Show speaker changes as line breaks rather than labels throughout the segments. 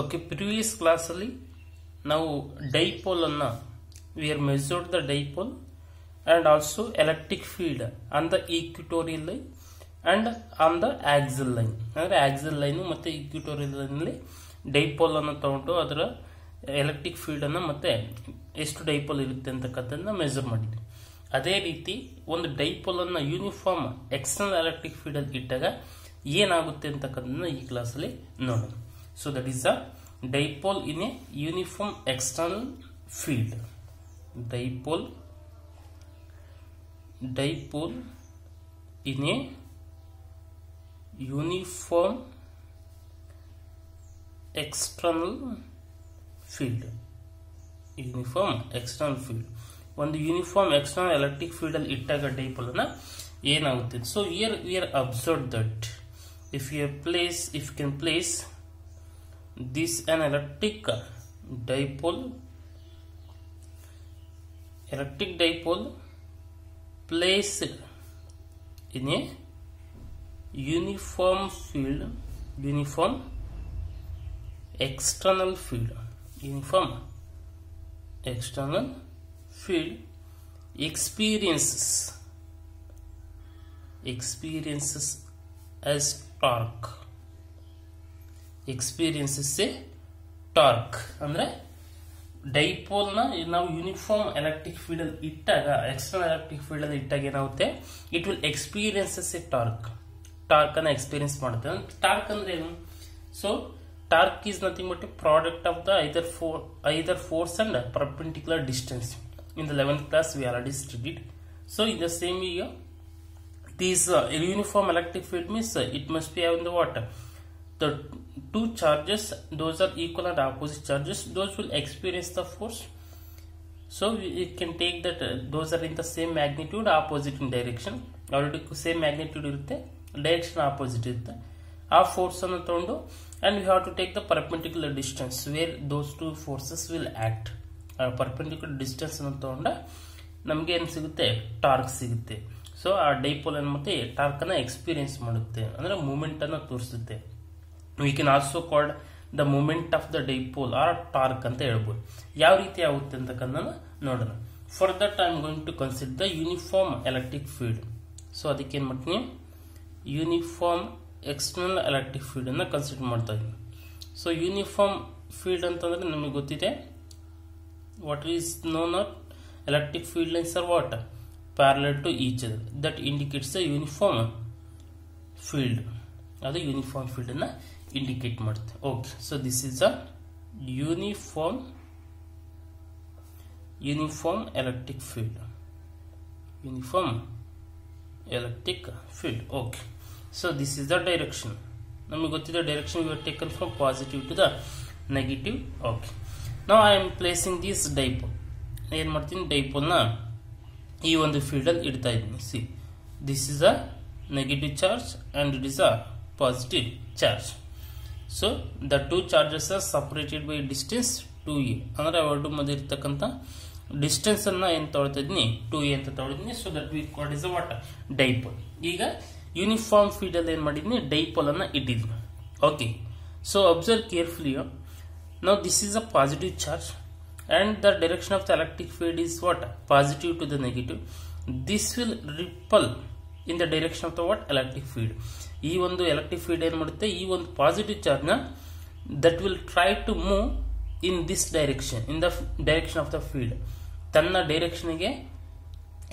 Okay, previous ಕ್ಲಾಸಲ್ಲಿ ನಾವು ಡೈಪೋಲನ್ನು we have measured the dipole and also electric field on the equatorial line and on the axial line. ಅಂದರೆ axial line ಮತ್ತು equatorial line ಅಲ್ಲಿ dipole ಅನ್ನು ತಗೊಂಡು ಅದರ electric field ಅನ್ನು ಮತ್ತೆ ಎಷ್ಟು ಡೈಪೋಲ್ ಇರುತ್ತೆ ಅಂತಕ್ಕಂಥದ್ದನ್ನ ಮೆಜರ್ ಮಾಡಿದ್ವಿ. ಅದೇ ರೀತಿ ಒಂದು ಡೈಪೋಲ್ ಅನ್ನು ಯೂನಿಫಾರ್ಮ್ ಎಕ್ಸ್ಟರ್ನಲ್ ಎಲೆಕ್ಟ್ರಿಕ್ ಫೀಲ್ಡ್ ಅಲ್ಲಿ ಇಟ್ಟಾಗ ಏನಾಗುತ್ತೆ ಅಂತಕ್ಕಂಥದ್ದನ್ನ ಈ ಕ್ಲಾಸಲ್ಲಿ ನೋಡೋಣ. So that is a dipole in a uniform external field. Dipole in a uniform external field. ಒಂದು ಯೂನಿಫಾರ್ಮ್ ಎಕ್ಸ್ಟರ್ನಲ್ ಎಲೆಕ್ಟ್ರಿಕ್ ಫೀಲ್ಡ್ ಅಲ್ಲಿ ಇಟ್ಟಾಗ ಡೈಪೋಲ್ ಅನ್ನ ಏನಾಗುತ್ತೆ. So here we are observe that if you can place this an electric dipole placed in a uniform external field experiences as torque. ಅಂದ್ರೆ dipole ನ ನಾವು uniform electric field ಅಲ್ಲಿ ಇಟ್ಟಾಗ, external electric field ಅಲ್ಲಿ ಇಟ್ಟಾಗ ಏನಾಗುತ್ತೆ, it will experiences A torque ಅನ್ನ experience ಮಾಡುತ್ತೆ. ಟಾರ್ಕ್ ಅಂದ್ರೆ ಏನು? So torque is nothing but A product of the either force and perpendicular distance. In the 11th class we already studied. So in the same year, this uniform electric field means it must be having the what? The two charges, those are equal and opposite charges, those will experience the force. So we can take that those are in the same magnitude, opposite in direction. Already same magnitude irutte, direction opposite irutte. Our force annu tondo, and we have to take the perpendicular distance where those two forces will act. Perpendicular distance annu tonda ನಮಗೆ ಏನು ಸಿಗುತ್ತೆ, torque ಸಿಗುತ್ತೆ. So ಆ dipole ಅನ್ನು ಮತ್ತೆ torque ಅನ್ನ experience ಮಾಡುತ್ತೆ, ಅಂದ್ರೆ ಮೂಮೆಂಟ್ ಅನ್ನ ತೋರಿಸುತ್ತೆ. we can also call the moment of the dipole or torque ಅಂತ ಹೇಳ್ಬೋದು. ಯಾವ ರೀತಿ ಆಗುತ್ತೆ ಅಂತಕ್ಕಂಥದ್ದನ್ನ ನೋಡೋಣ. For that I am going to consider the uniform electric field. So ಅದಕ್ಕೆ ಏನ್ ಮಾಡ್ತೀನಿ, ಯೂನಿಫಾರ್ಮ್ ಎಕ್ಸ್ಟರ್ನಲ್ ಎಲೆಕ್ಟ್ರಿಕ್ ಫೀಲ್ಡ್ ಅನ್ನ ಕನ್ಸಿಡರ್ ಮಾಡ್ತಾ ಇದ್ದೀನಿ. ಸೊ ಯೂನಿಫಾರ್ಮ್ ಫೀಲ್ಡ್ ಅಂತಂದ್ರೆ ನಮಗೆ ಗೊತ್ತಿದೆ, what is known of electric field lines are what, parallel to each other, that indicates the uniform field. ಅದು ಯೂನಿಫಾರ್ಮ್ ಫೀಲ್ಡ್ ಅನ್ನ ಇಂಡಿಕೇಟ್ ಮಾಡುತ್ತೆ. Okay, so this is a uniform electric field. Okay, so this is the direction. ನಮಗೆ ಗೊತ್ತಿದೆ direction we are taken from positive to the negative. Okay, now I am placing this dipole. ಏನ್ ಮಾಡ್ತೀನಿ, dipole ನ ಈ ಒಂದು field ಅಲ್ಲಿ ಇಡ್ತಾ ಇದ್ದೀನಿ. C, this is a negative charge and it is a positive charge. So the two charges are separated by distance 2a. ಅಂದ್ರೆ ಅವೆರಡು ಮಧ್ಯೆ ಇರತಕ್ಕಂತ ಡಿಸ್ಟೆನ್ಸ್ ಅನ್ನ ಏನು ತಗೊಳ್ತಾ ಇದೀನಿ, 2a ಅಂತ ತಗೊಳ್ತೀನಿ. So that we call is a what, dipole. ಈಗ ಯೂನಿಫಾರ್ಮ್ ಫೀಲ್ಡ್ ಅಲ್ಲಿ ಏನ್ ಮಾಡಿದೀನಿ, ಡೈಪೋಲ್ ಅನ್ನ ಇಟ್ಟಿದ್ದೀನಿ. Okay, so observe carefully. Now this is a positive charge and the direction of the electric field is what, positive to the negative. This will repel in the direction of the what, electric field. ಈ ಒಂದು electric field ಏನ್ ಮಾಡುತ್ತೆ, ಈ ಒಂದು positive charge ನ that will try to move in this direction, in the direction of the field. ತನ್ನ direction ಗೆ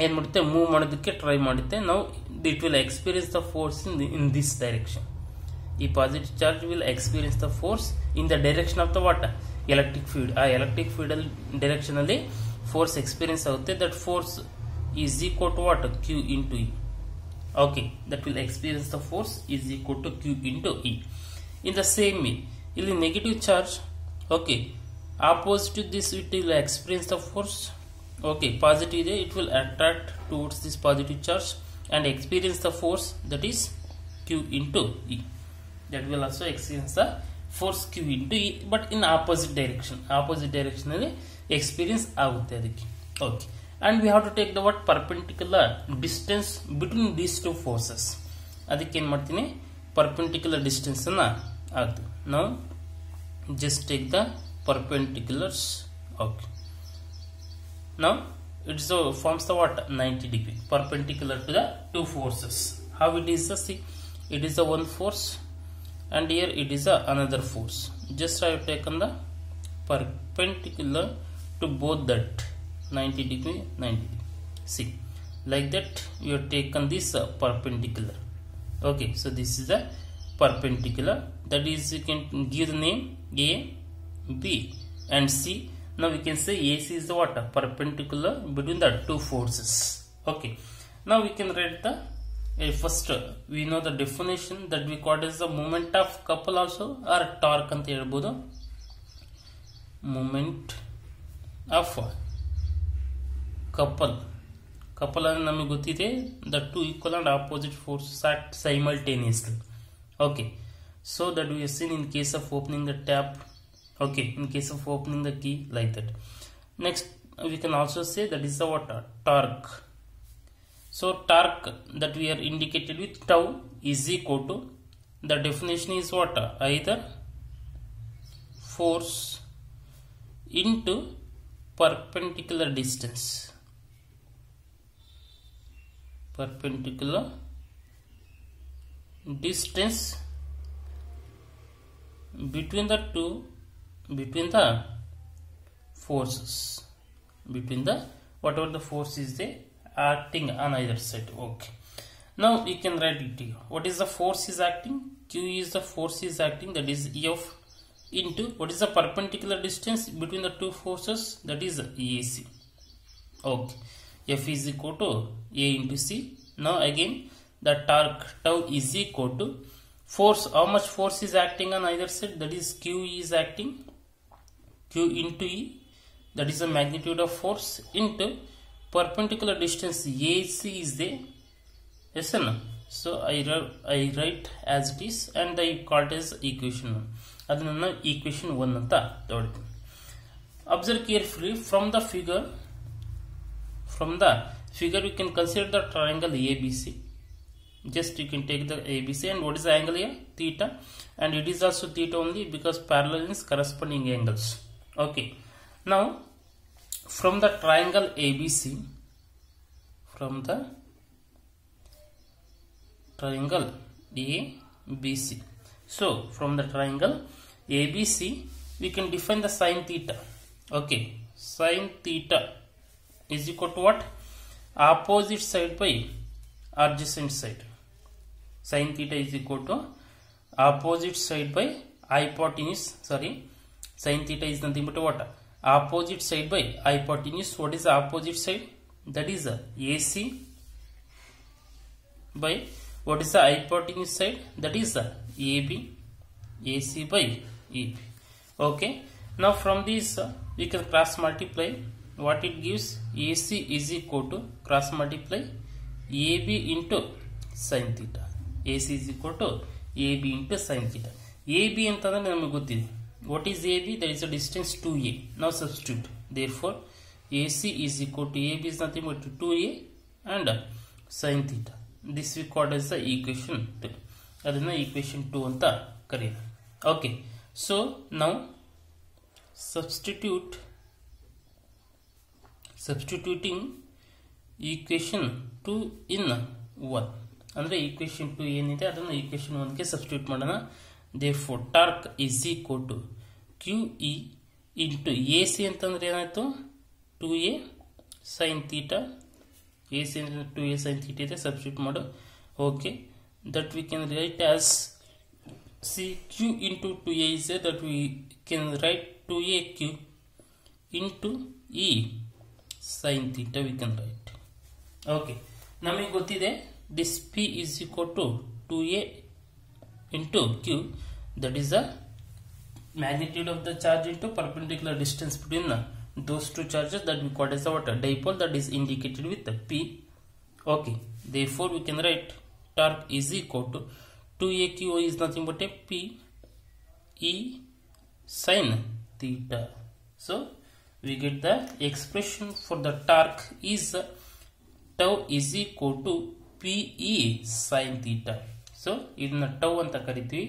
ಏನ್ ಮಾಡುತ್ತೆ, ಮೂವ್ ಮಾಡೋದಕ್ಕೆ ಟ್ರೈ ಮಾಡುತ್ತೆ. ನಾವು it will experience the force in this direction. ಈ positive charge will experience the force in the direction of the what, electric field. ಆ electric field ಅಲ್ಲಿ ಡೈರೆಕ್ಷನ್ ಅಲ್ಲಿ ಫೋರ್ಸ್ ಎಕ್ಸ್ಪೀರಿಯನ್ಸ್ ಆಗುತ್ತೆ. That force is equal to what, Q into E. Okay, that will experience the force is equal to Q into E. In the same way, ಇಲ್ಲಿ negative charge, okay, opposite to this it will experience the force. Okay, positive ಇದೆ, it will attract towards this positive charge and experience the force, that is Q into E. That will also experience the force Q into E, but in opposite direction ಅಲ್ಲಿ experience ಆಗುತ್ತೆ ಅದಕ್ಕೆ. Okay, and we have to take the what, perpendicular distance between these two forces. ಅದಕ್ಕೆ ಏನು ಮಾಡ್ತೀನಿ, perpendicular distance ಅನ್ನ ಆಗುತ್ತೆ. Now just take the perpendiculars. Okay, now it forms the what, 90 degree perpendicular to the two forces. How it is, see, it is the one force and here it is another force. Just I have taken the perpendicular to both that 90 degree 90 degree. See, like that you have taken this perpendicular. Okay, so this is the perpendicular, that is you can give the name A, B and C. Now we can say AC is the what, perpendicular between the two forces. Okay, now we can write the first we know the definition that we call as the moment of couple also or torque anta helabodu. Moment of couple ಅಂದ್ರೆ ನಮಗೆ ಗೊತ್ತಿದೆ the two equal and opposite forces act simultaneously. Okay, so that we have seen in case of opening the tap. Okay, in case of opening the key, like that. Next we can also say that is the what, torque. So torque that we are indicated with tau is equal to, the definition is what, either force into perpendicular distance. Perpendicular distance between the forces, between the whatever the force is there acting on either side. Okay, now we can write it here. What is the force is acting? Q is the force is acting, that is F into what is the perpendicular distance between the two forces, that is AC. Okay, F is equal to A into C. Now again the torque tau is equal to force. How much force is acting on either side? That is Q is acting, Q into E, that is the magnitude of force, into perpendicular distance AC is there. Yes or no? So I write as it is and I call it as equation 1. Adana equation 1 anta togolತೀನಿ. Observe carefully from the figure. From the figure we can consider the triangle ABC. Just you can take the ABC, and what is the angle here? Theta, and it is also theta only because parallel is corresponding angles. Okay, now from the triangle ABC, from the triangle ABC, so from the triangle ABC we can define the sin theta. Okay, sin theta is equal to what? Opposite side by adjacent side. Sin theta is equal to opposite side by hypotenuse. Sorry, sin theta is nothing but what? Opposite side by hypotenuse. What is the opposite side? That is AC by what is the hypotenuse side? That is AB. AC by AB. Okay, now from this we can cross multiply. What it gives? AC is equal to cross multiply AB into sin theta. AC is equal to AB into sin theta. AB ಅಂತಂದ್ರೆ ನಮಗೆ ಗೊತ್ತಿದೆ. What is AB? That is the distance 2A. Now substitute. Therefore AC is equal to AB is nothing but 2A and sin theta. This we call as the equation 2. ಅದನ್ನ equation 2 ಅಂತ ಕರೆಯೋಣ. Okay, so now substituting equation 2 in 1 ಅಂದ್ರೆ equation 2 ಏನಿದೆ ಅದನ್ನ equation 1 ಗೆ substitute ಮಾಡೋಣ. therefore torque is equal to QE into AC ಅಂತಂದ್ರೆ ಏನಾಯ್ತು? 2A sin theta. AC ಅಂದ್ರೆ 2A sin theta ಇದೆ, ಸಬ್ಸ್ಟಿಟ್ಯೂಟ್ ಮಾಡು. okay, that we can write as CQ into 2A is there, that we can write 2AQ into E sin theta we can write. Okay, ನಮಗೆ ಗೊತ್ತಿದೆ this P is equal to 2A into Q, that is the magnitude of the charge into perpendicular distance between those two charges, that we call as the what? Dipole, that is indicated with the P. Okay, therefore we can write torque is equal to 2AQ is nothing but a P E sin theta. So we get the expression for the torque is tau is equal to PE sin theta. So ಇದನ್ನ tau ಅಂತ ಕರಿತೀವಿ,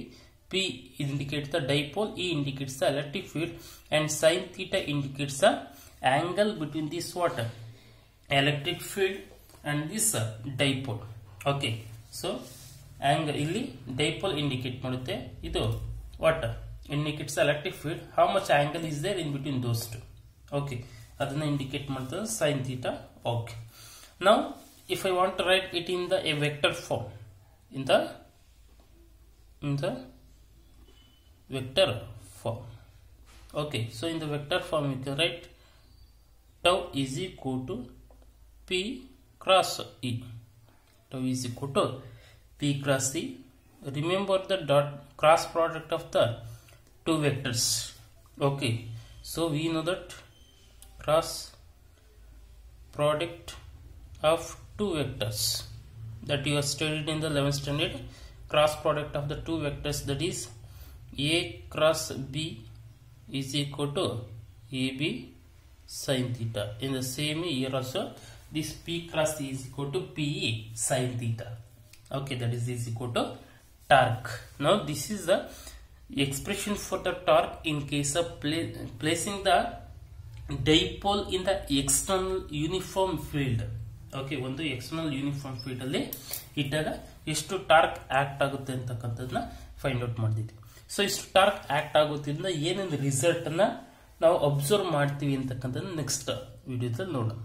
P indicates the dipole, E indicates the electric field, and sin theta indicates the angle between this what electric field and this dipole. Okay, so angle ಇಲ್ಲಿ dipole indicate ಮಾಡುತ್ತೆ, ಇದು what indicates the electric field, how much angle is there in between those two. Okay, ಅದನ್ನ indicate ಮಾಡ್ತದೆ sin theta. Okay, now if I want to write it in the a vector form, in the vector form. Okay, so in the vector form you can write tau is equal to P cross E. Tau is equal to P cross E. Remember the dot cross product of the two vectors. Okay, so we know that cross product of two vectors that you have studied in the 11th standard, cross product of the two vectors, that is A cross B is equal to AB sin theta. In the same year also, this P cross E is equal to PE sin theta. Okay, that is equal to torque. Now this is the expression for the torque in case of placing the dipole in the external uniform field. Okay, ಒಂದು external uniform field ಅಲ್ಲಿ ಇಟ್ಟಾಗ ಎಷ್ಟು torque act ಆಗುತ್ತೆ ಅಂತಕ್ಕಂಥದ್ದನ್ನ find out ಮಾಡಿದ್ವಿ. So ಇಷ್ಟು torque act ಆಗೋದ್ರಿಂದ ಏನೇನು ರಿಸಲ್ಟ್ ಅನ್ನ ನಾವು ಅಬ್ಸರ್ವ್ ಮಾಡ್ತೀವಿ ಅಂತಕ್ಕಂಥದ್ದು ನೆಕ್ಸ್ಟ್ ವಿಡಿಯೋದಲ್ಲಿ ನೋಡೋಣ.